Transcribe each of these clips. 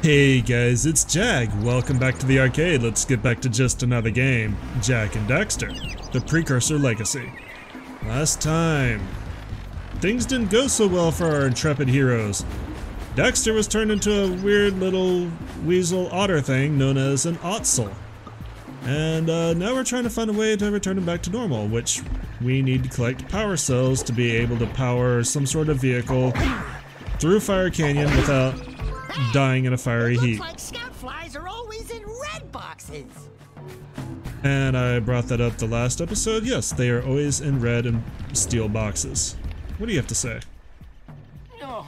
Hey guys, it's Jag. Welcome back to the arcade. Let's get back to just another game, Jak and Daxter, the precursor legacy. Last time, things didn't go so well for our intrepid heroes. Daxter was turned into a weird little weasel otter thing known as an Otzel. And now we're trying to find a way to return him back to normal, which we need to collect power cells to be able to power some sort of vehicle through Fire Canyon without dying in a fiery heat. Looks like scout flies are always in red boxes. And I brought that up the last episode. Yes, they are always in red and steel boxes. What do you have to say? Oh,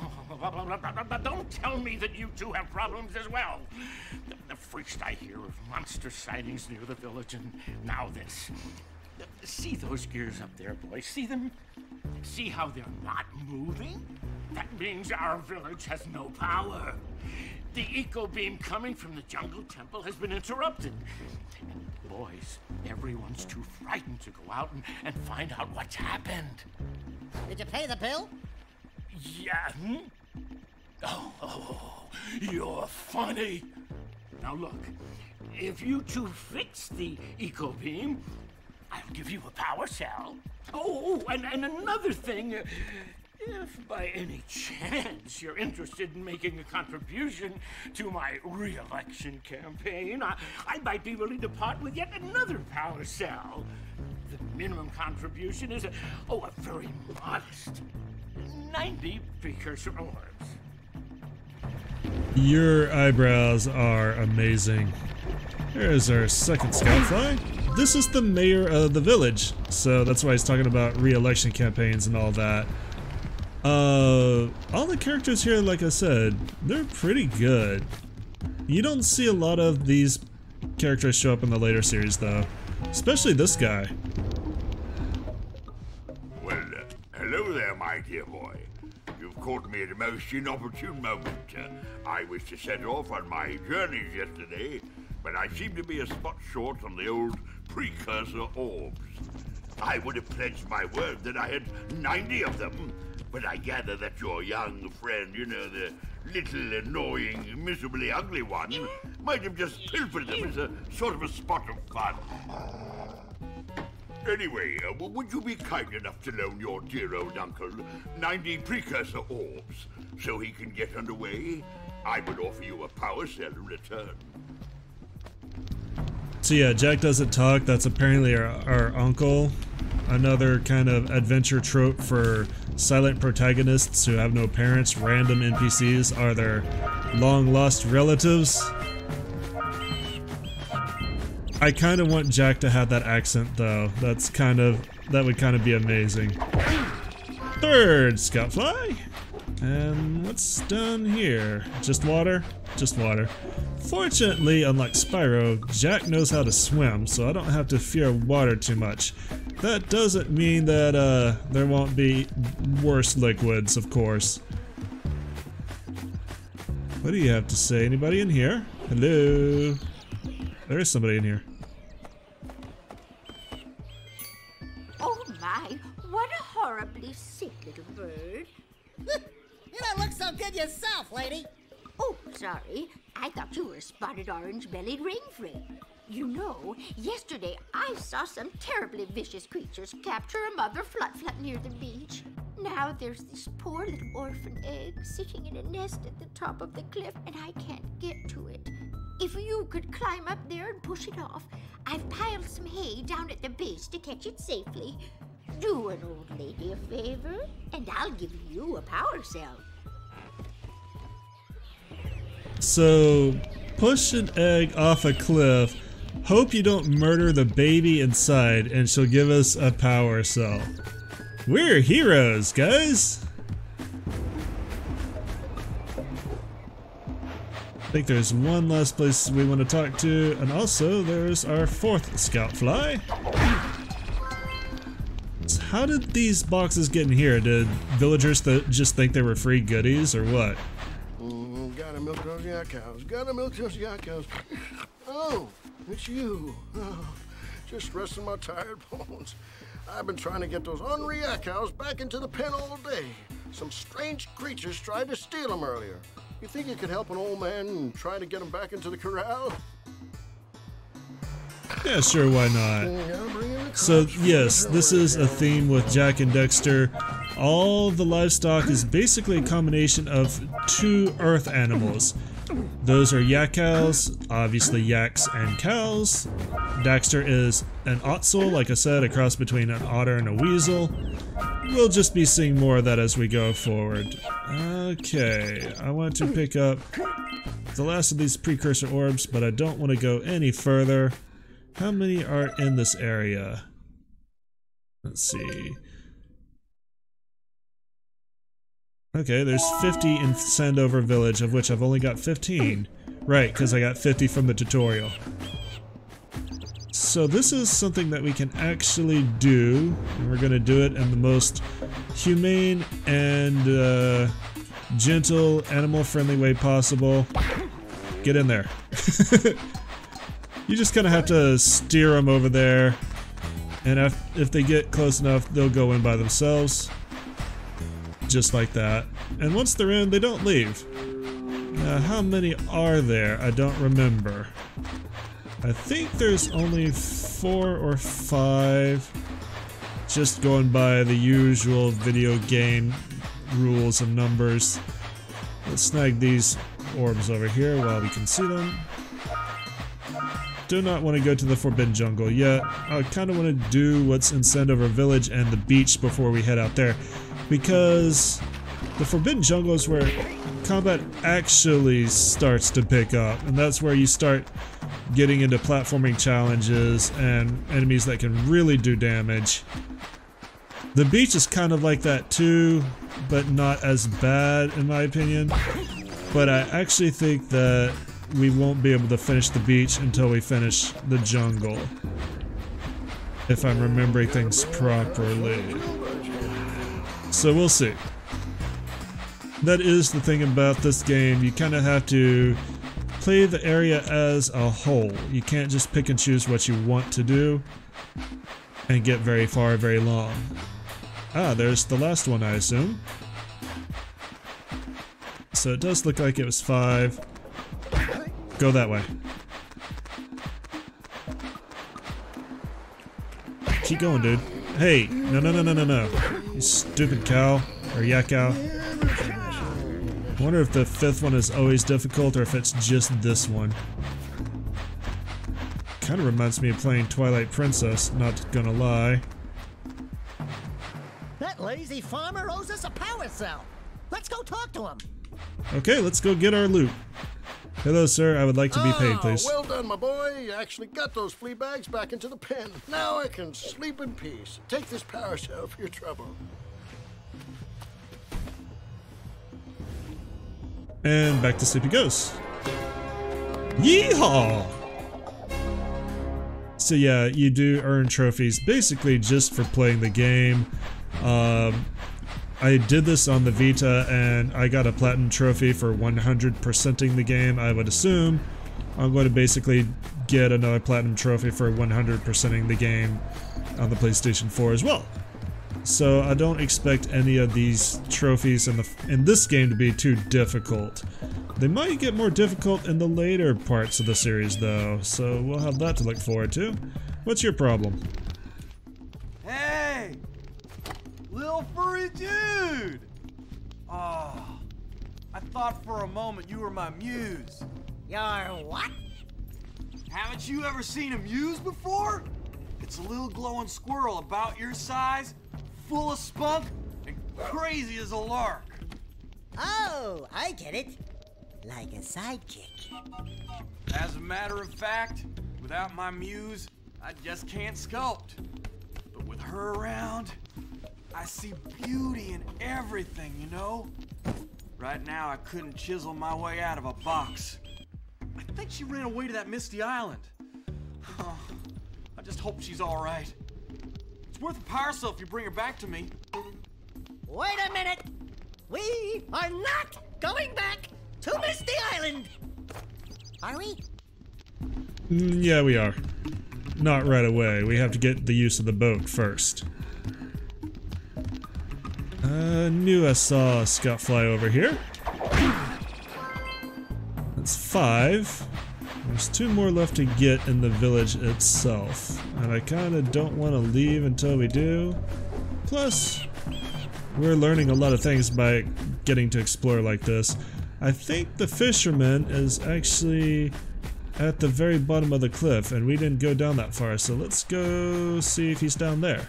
don't tell me that you two have problems as well. The first I hear of monster sightings near the village, and now this. See those gears up there, boys? See them? See how they're not moving? That means our village has no power. The eco beam coming from the jungle temple has been interrupted. And boys, everyone's too frightened to go out and find out what's happened. Did you pay the bill? Yeah. Oh, you're funny. Now look, if you two fix the eco beam, I'll give you a power cell. Oh, and another thing, if by any chance you're interested in making a contribution to my re-election campaign, I might be willing to part with yet another power cell. The minimum contribution is a very modest 90 precursor orbs. Your eyebrows are amazing. There's our second scout fly. This is the mayor of the village, so that's why he's talking about re-election campaigns and all that. All the characters here, like I said, they're pretty good. You don't see a lot of these characters show up in the later series, though. Especially this guy. Well, hello there, my dear boy. You've caught me at a most inopportune moment. I was to set off on my journeys yesterday, but I seem to be a spot short on the old precursor orbs. I would have pledged my word that I had 90 of them, but I gather that your young friend, you know, the little annoying, miserably ugly one, might have just pilfered them as a sort of a spot of fun. Anyway, would you be kind enough to loan your dear old uncle 90 precursor orbs so he can get underway? I would offer you a power cell in return. So yeah, Jak doesn't talk. That's apparently our uncle. Another kind of adventure trope for silent protagonists who have no parents. Random NPCs are their long-lost relatives. I kind of want Jak to have that accent, though. That would kind of be amazing. Third scout fly. And what's down here? Just water? Just water. Fortunately, unlike Spyro, Jak knows how to swim, so I don't have to fear water too much. That doesn't mean that there won't be worse liquids, of course. What do you have to say? Anybody in here? Hello? There is somebody in here. Oh my, what a horribly sick little bird. You don't look so good yourself, lady. Oh, sorry. I thought you were a spotted orange-bellied rainfrey. You know, yesterday I saw some terribly vicious creatures capture a mother flut-flut near the beach. Now there's this poor little orphan egg sitting in a nest at the top of the cliff, and I can't get to it. If you could climb up there and push it off, I've piled some hay down at the base to catch it safely. Do an old lady a favor, and I'll give you a power cell. So, push an egg off a cliff, hope you don't murder the baby inside, and she'll give us a power cell. We're heroes, guys! I think there's one last place we want to talk to, and also there's our fourth scout fly. So how did these boxes get in here? Did villagers just think they were free goodies, or what? Gotta milk those yak cows. Gotta milk those yak cows. Oh, it's you. Oh, just resting my tired bones. I've been trying to get those unreal cows back into the pen all day. Some strange creatures tried to steal them earlier. You think you could help an old man and try to get him back into the corral? Yeah, sure, why not? So, yes, this is a theme with Jak and Daxter. All the livestock is basically a combination of two earth animals. Those are yak cows, obviously yaks and cows. Daxter is an ottsel, like I said, a cross between an otter and a weasel. We'll just be seeing more of that as we go forward. Okay, I want to pick up the last of these precursor orbs, but I don't want to go any further. How many are in this area? Let's see. Okay, there's 50 in Sandover Village, of which I've only got 15. Right, because I got 50 from the tutorial. So this is something that we can actually do, and we're going to do it in the most humane and gentle, animal-friendly way possible. Get in there. You just kind of have to steer them over there, and if they get close enough, they'll go in by themselves. Just like that. And once they're in, they don't leave. Now, how many are there? I don't remember. I think there's only 4 or 5. Just going by the usual video game rules and numbers. Let's snag these orbs over here while we can see them. Do not want to go to the Forbidden Jungle yet. I kind of want to do what's in Sandover Village and the beach before we head out there, because the Forbidden Jungle is where combat actually starts to pick up, and that's where you start getting into platforming challenges and enemies that can really do damage. The beach is kind of like that too, but not as bad in my opinion. But I actually think that we won't be able to finish the beach until we finish the jungle, if I'm remembering things properly. So we'll see. That is the thing about this game, you kind of have to play the area as a whole. You can't just pick and choose what you want to do and get very far, very long. Ah, there's the last one, I assume. So it does look like it was 5. Go that way. Keep going, dude. Hey, no. You stupid cow. Or yak cow. I wonder if the 5th one is always difficult or if it's just this one. Kind of reminds me of playing Twilight Princess, not gonna lie. That lazy farmer owes us a power cell. Let's go talk to him. Okay, let's go get our loot. Hello, sir. I would like to be paid, please. Well done, my boy. You actually got those flea bags back into the pen. Now I can sleep in peace. Take this power cell for your trouble. And back to sleep he goes. Yeehaw! So yeah, you do earn trophies basically just for playing the game. I did this on the Vita and I got a platinum trophy for 100%ing the game. I would assume I'm going to basically get another platinum trophy for 100%ing the game on the PlayStation 4 as well. So I don't expect any of these trophies in this game to be too difficult. They might get more difficult in the later parts of the series though, so we'll have that to look forward to. What's your problem? Hey! Little furry dude! Oh, I thought for a moment you were my muse. Your what? Haven't you ever seen a muse before? It's a little glowing squirrel about your size, full of spunk, and crazy as a lark. Oh, I get it. Like a sidekick. As a matter of fact, without my muse, I just can't sculpt. But with her around, I see beauty in everything, you know? Right now, I couldn't chisel my way out of a box. I think she ran away to that misty island. Oh, I just hope she's all right. It's worth a power cell if you bring her back to me. Wait a minute. We are not going back to Misty Island. Are we? Yeah, we are. Not right away. We have to get the use of the boat first. Knew I saw Scott fly over here. That's 5. There's 2 more left to get in the village itself. And I kind of don't want to leave until we do. Plus, we're learning a lot of things by getting to explore like this. I think the fisherman is actually at the very bottom of the cliff, and we didn't go down that far, so let's go see if he's down there.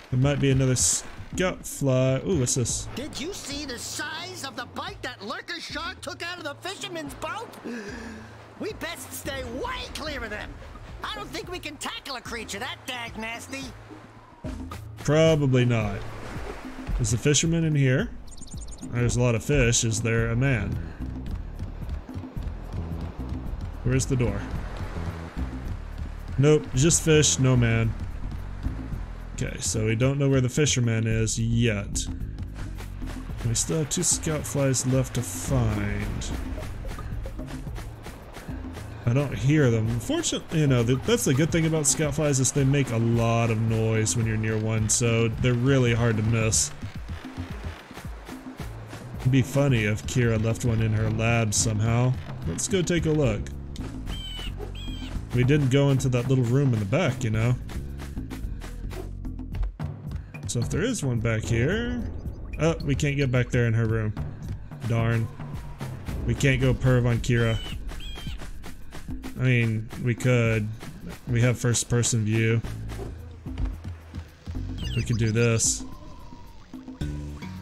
There might be another scout fly. Ooh, what's this? Did you see the size of the bite that lurker shark took out of the fisherman's boat? We best stay way clear of them. I don't think we can tackle a creature that dag nasty. Probably not. Is the fisherman in here? There's a lot of fish. Is there a man? Where's the door? Nope, just fish, no man. Okay, so we don't know where the fisherman is yet. We still have 2 scout flies left to find. I don't hear them. Unfortunately, you know, that's the good thing about scout flies is they make a lot of noise when you're near one, so they're really hard to miss. It'd be funny if Kira left one in her lab somehow. Let's go take a look. We didn't go into that little room in the back, you know. So if there is one back here... Oh, we can't get back there in her room. Darn. We can't go perv on Kira. I mean, we could. We have first person view. We can do this.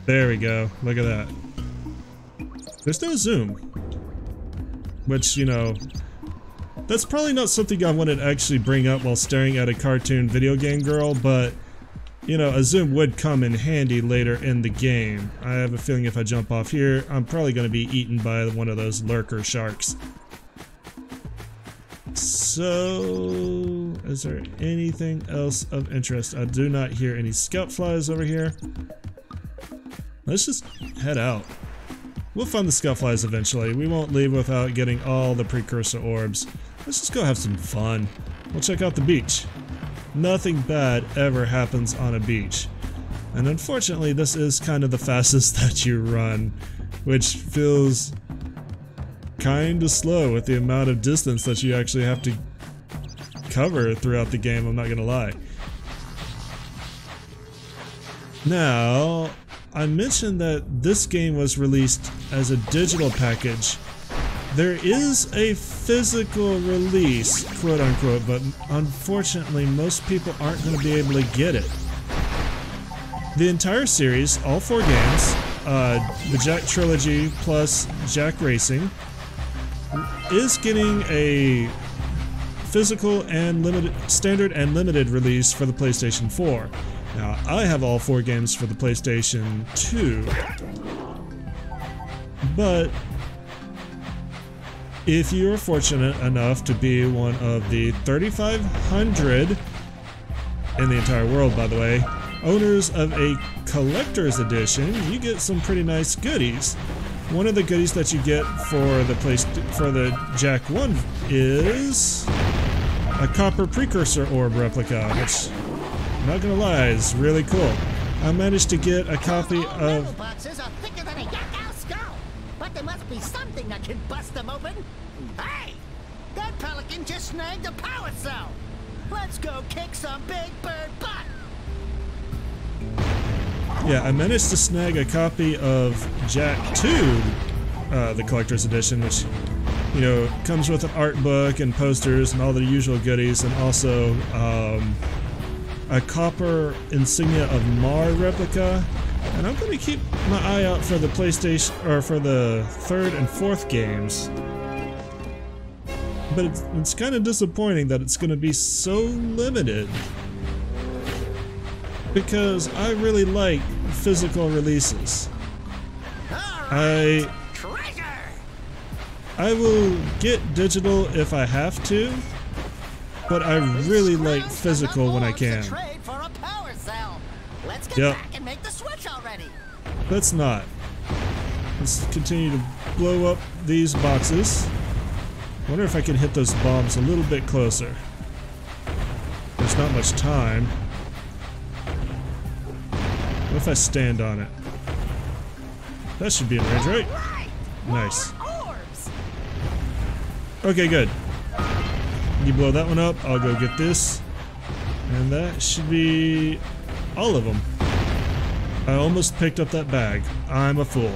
There we go. Look at that. There's no zoom. Which, you know, that's probably not something I wanted to actually bring up while staring at a cartoon video game girl, but, you know, a zoom would come in handy later in the game. I have a feeling if I jump off here, I'm probably going to be eaten by one of those lurker sharks. So, is there anything else of interest? I do not hear any scout flies over here. Let's just head out. We'll find the scout flies eventually. We won't leave without getting all the precursor orbs. Let's just go have some fun. We'll check out the beach. Nothing bad ever happens on a beach. And unfortunately, this is kind of the fastest that you run, which feels kind of slow with the amount of distance that you actually have to cover throughout the game, I'm not gonna lie. Now, I mentioned that this game was released as a digital package. There is a physical release, quote unquote, but unfortunately most people aren't going to be able to get it. The entire series, all 4 games, the Jak trilogy plus Jak Racing, is getting a physical and limited, standard and limited release for the PlayStation 4. Now, I have all 4 games for the PlayStation 2, but if you're fortunate enough to be one of the 3,500, in the entire world by the way, owners of a collector's edition, you get some pretty nice goodies. One of the goodies that you get for the Jak 1 is a copper precursor orb replica, which, I'm not gonna lie, is really cool. I managed to get a copy of... boxes are thicker than a yak-owl skull, but there must be something that can bust them open. Hey! That pelican just snagged a power cell! Let's go kick some big bird butt! Yeah, I managed to snag a copy of Jak 2, the collector's edition, which, you know, comes with an art book and posters and all the usual goodies, and also a copper insignia of Mar replica. And I'm going to keep my eye out for the PlayStation, or for the 3rd and 4th games. But it's kind of disappointing that it's going to be so limited, because I really like physical releases. I will get digital if I have to, but I really like physical when I can. Yep. Let's not. Let's continue to blow up these boxes. Wonder if I can hit those bombs a little bit closer. There's not much time. What if I stand on it? That should be in range, right? Nice. Okay, good. You blow that one up, I'll go get this. And that should be all of them. I almost picked up that bag. I'm a fool.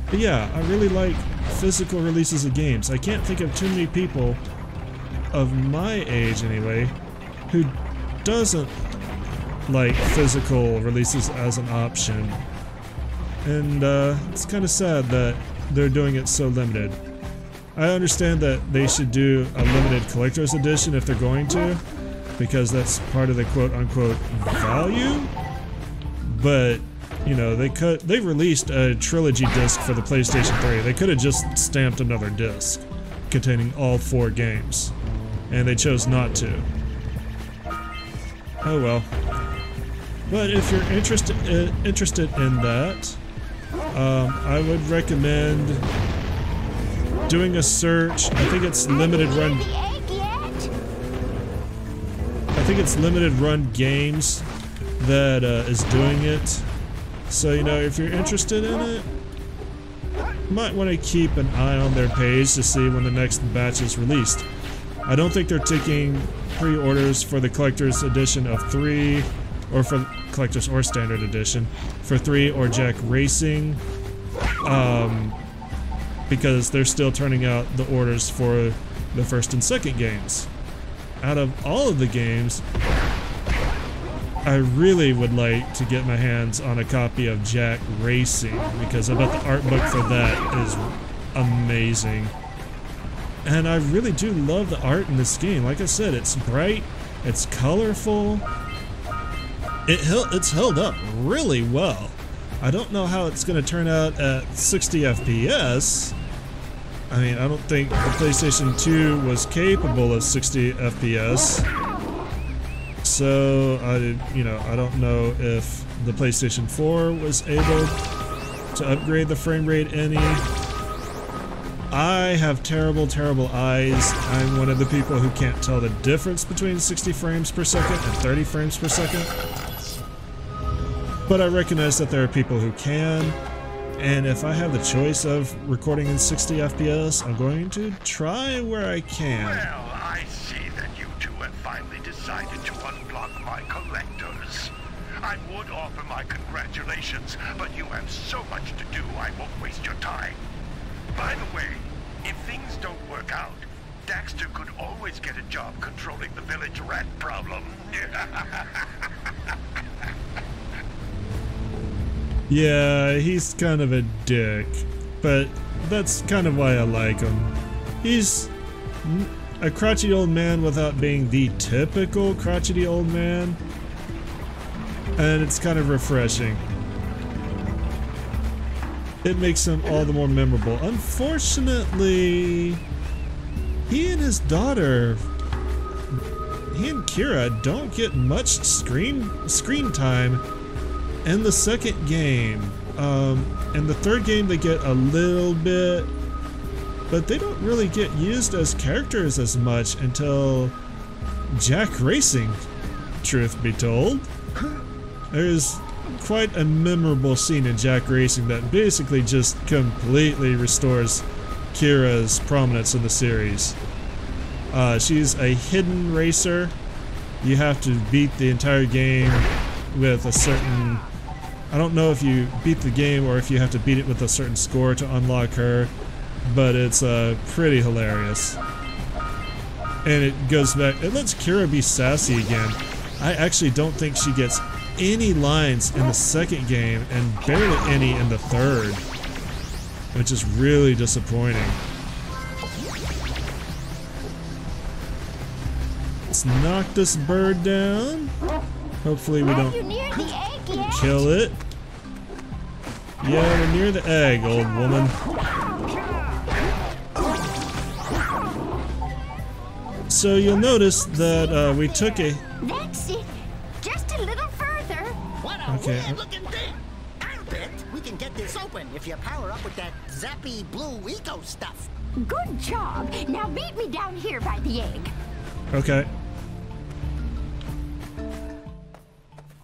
But yeah, I really like physical releases of games. I can't think of too many people, of my age anyway, who doesn't like physical releases as an option. And it's kind of sad that they're doing it so limited. I understand that they should do a limited collector's edition if they're going to, because that's part of the quote-unquote value. But you know, they released a trilogy disc for the PlayStation 3. They could have just stamped another disc containing all 4 games, and they chose not to. Oh well. But if you're interested in that, I would recommend doing a search. I think it's limited run. I think it's limited run games that is doing it. So, you know, if you're interested in it, you might want to keep an eye on their page to see when the next batch is released. I don't think they're taking pre-orders for the collector's edition of 3, or for collector's or standard edition for 3 or Jak Racing, because they're still turning out the orders for the first and second games. Out of all of the games, I really would like to get my hands on a copy of Jak Racing, because I bet the art book for that is amazing. And I really do love the art in this game. Like I said, it's bright, it's colorful, it's held up really well. I don't know how it's going to turn out at 60 FPS. I mean, I don't think the PlayStation 2 was capable of 60 FPS. So, I don't know if the PlayStation 4 was able to upgrade the frame rate any. I have terrible, terrible eyes. I'm one of the people who can't tell the difference between 60 frames per second and 30 frames per second. But I recognize that there are people who can, and if I have the choice of recording in 60 FPS, I'm going to try where I can. Well, I see that you two have finally decided to unblock my collectors. I would offer my congratulations, but you have so much to do, I won't waste your time. By the way, if things don't work out, Daxter could always get a job controlling the village rat problem. Yeah, he's kind of a dick, but that's kind of why I like him. He's a crotchety old man without being the typical crotchety old man, and it's kind of refreshing. It makes him all the more memorable. Unfortunately, he and his daughter, he and Kira, don't get much screen time in the second game. In the third game they get a little bit, but they don't really get used as characters as much until Jak Racing, truth be told. There's quite a memorable scene in Jak Racing that basically just completely restores Kira's prominence in the series. She's a hidden racer. You have to beat the entire game with a certain... I don't know if you beat the game or if you have to beat it with a certain score to unlock her, but it's pretty hilarious. And it goes back... It lets Kira be sassy again. I actually don't think she gets any lines in the second game and barely any in the third, which is really disappointing. Let's knock this bird down. Hopefully we don't kill it. Yeah, we're near the egg, old woman. So you'll notice that we took a... That's it. Just a little further. What a Okay. weird-looking thing. I'll bet we can get this open if you power up with that zappy blue eco stuff. Good job. Now meet me down here by the egg. Okay.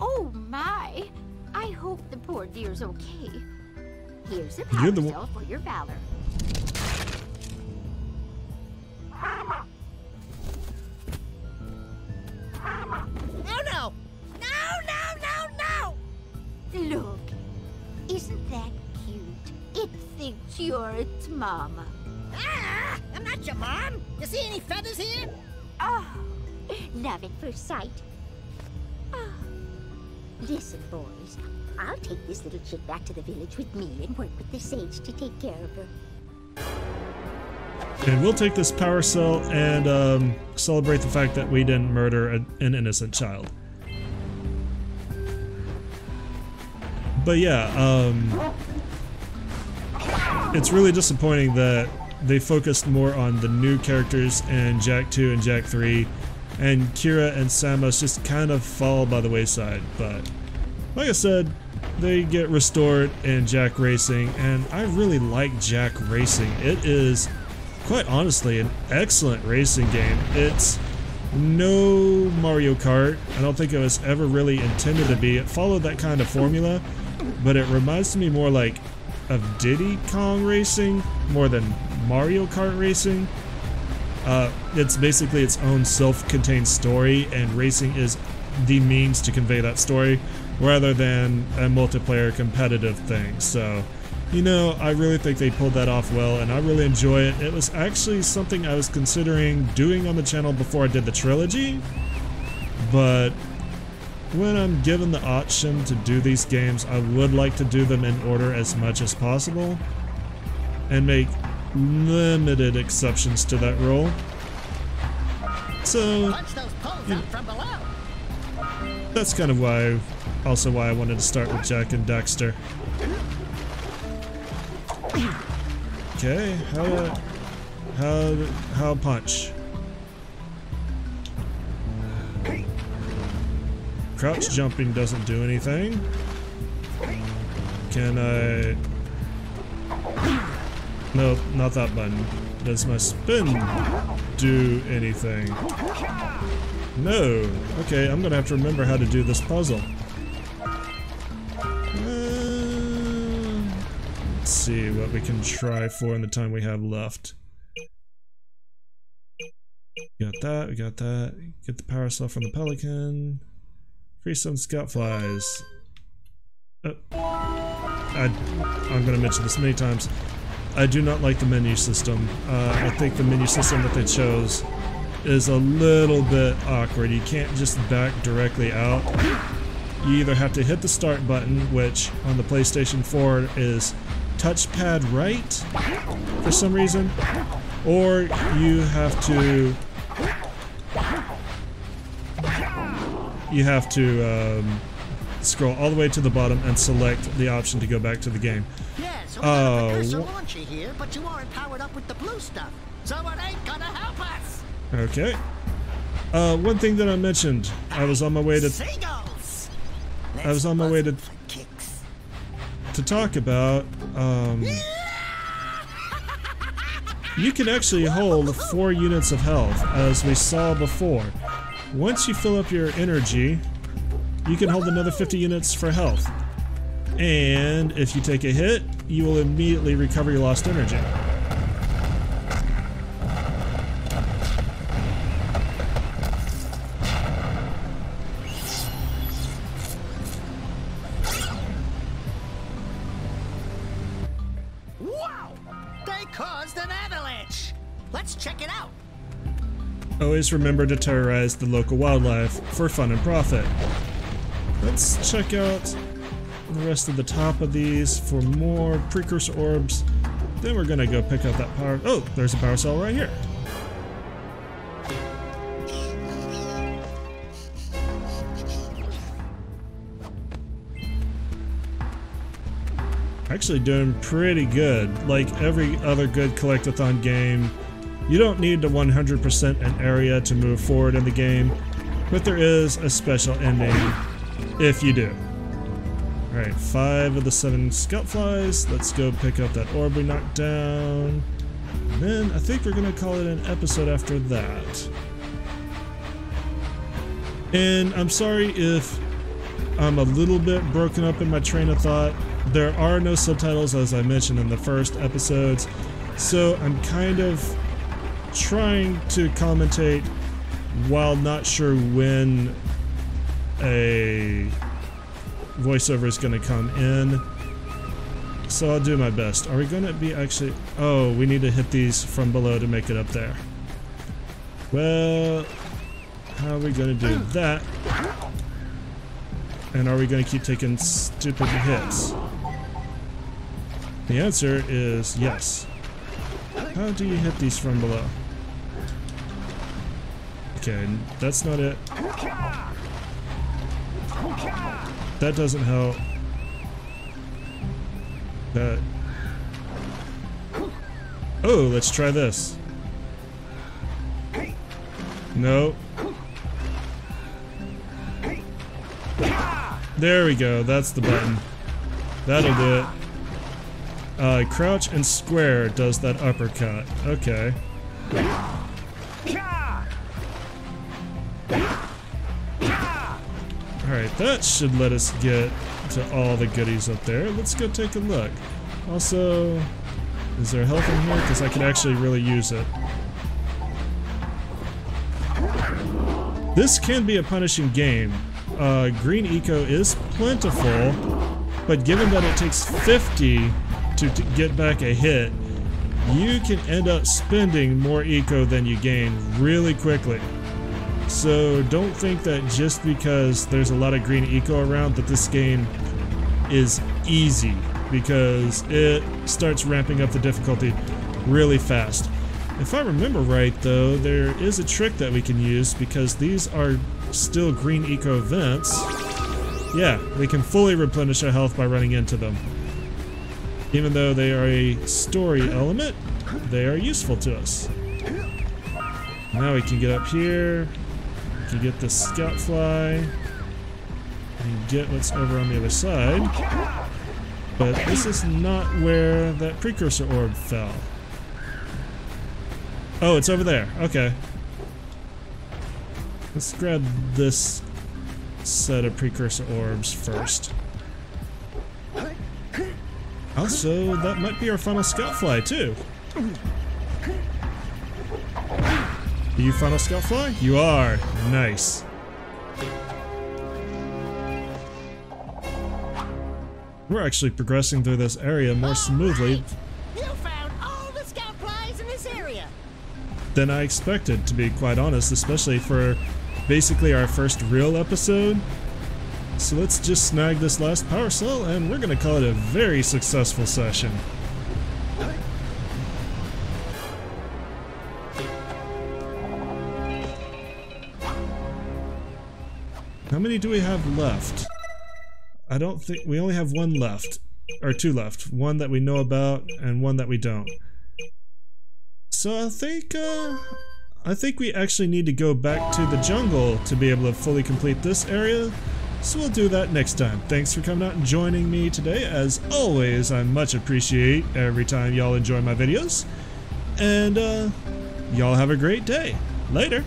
Oh my. I hope the poor dear's okay. Here's a You're power the cell for your valor. Oh no! No, no, no, no! Look, isn't that cute? It thinks you're its mama. Ah! I'm not your mom! You see any feathers here? Oh, love at first sight. Oh. Listen, boys, I'll take this little chick back to the village with me and work with the sage to take care of her. And we'll take this power cell and celebrate the fact that we didn't murder an innocent child. But yeah, it's really disappointing that they focused more on the new characters in Jak 2 and Jak 3, and Kira and Samus just kind of fall by the wayside. But like I said, they get restored in Jak Racing, and I really like Jak Racing. It is, quite honestly, an excellent racing game. It's no Mario Kart. I don't think it was ever really intended to be. It followed that kind of formula, but it reminds me more like of Diddy Kong Racing more than Mario Kart Racing. It's basically its own self-contained story, and racing is the means to convey that story rather than a multiplayer competitive thing. So, you know, I really think they pulled that off well, and I really enjoy it. It was actually something I was considering doing on the channel before I did the trilogy, but when I'm given the option to do these games, I would like to do them in order as much as possible and make limited exceptions to that rule. So, Punch those poles out from below. that's kind of why I wanted to start with Jak and Daxter. Okay, how punch? Crouch jumping doesn't do anything. Can I... No, not that button. Does my spin do anything? No. Okay, I'm gonna have to remember how to do this puzzle. Let's see what we can try for in the time we have left. We got that. Get the power cell from the pelican. Free some scout flies. I'm gonna mention this many times. I do not like the menu system. I think the menu system that they chose is a little bit awkward. You can't just back directly out. You either have to hit the start button, which on the PlayStation 4 is touchpad right for some reason, or you have to scroll all the way to the bottom and select the option to go back to the game. Yes, we got the cursor launcher here, but you aren't powered up with the blue stuff, so it ain't gonna help us. Okay. One thing that I mentioned, I was on my way to Seagulls. to talk about. You can actually hold 4 units of health, as we saw before. Once you fill up your energy, you can hold another 50 units for health. And if you take a hit, you will immediately recover your lost energy. Wow! They caused an avalanche. Let's check it out. Always remember to terrorize the local wildlife for fun and profit. Let's check out the rest of the top of these for more precursor orbs. Then we're gonna go pick up that power. Oh, there's a power cell right here. Actually doing pretty good. Like every other good collectathon game, you don't need to 100% an area to move forward in the game, but there is a special ending if you do. Alright, 5 of the 7 scout flies. Let's go pick up that orb we knocked down. And then I think we're gonna call it an episode after that. And I'm sorry if I'm a little bit broken up in my train of thought. There are no subtitles, as I mentioned in the first episodes, so I'm kind of trying to commentate while not sure when a voiceover is going to come in. So I'll do my best. Are we going to be actually... Oh, we need to hit these from below to make it up there. Well, how are we going to do that? And are we going to keep taking stupid hits? The answer is yes. How do you hit these from below? Okay, that's not it. That doesn't help. That... Oh, let's try this. No. There we go, that's the button. That'll do it. Crouch and square does that uppercut. Okay. Alright, that should let us get to all the goodies up there. Let's go take a look. Also, is there health in here? Because I could actually really use it. This can be a punishing game. Green eco is plentiful, but given that it takes 50 to get back a hit, you can end up spending more eco than you gain really quickly. So don't think that just because there's a lot of green eco around that this game is easy, because it starts ramping up the difficulty really fast. If I remember right though, there is a trick that we can use because these are still green eco vents. Yeah, we can fully replenish our health by running into them. Even though they are a story element, they are useful to us. Now we can get up here, we can get the scout fly, and get what's over on the other side. But this is not where that precursor orb fell. Oh, it's over there. Okay. Let's grab this set of precursor orbs first. Also, that might be our final scout fly, too. Are you final scout fly? You are. Nice. We're actually progressing through this area more smoothly than I expected, to be quite honest, especially for basically our first real episode. So let's just snag this last power cell and we're gonna call it a very successful session. How many do we have left? I don't think we only have one left, or two left. One that we know about and one that we don't. So I think we actually need to go back to the jungle to be able to fully complete this area. So we'll do that next time. Thanks for coming out and joining me today. As always, I much appreciate every time y'all enjoy my videos. And y'all have a great day. Later.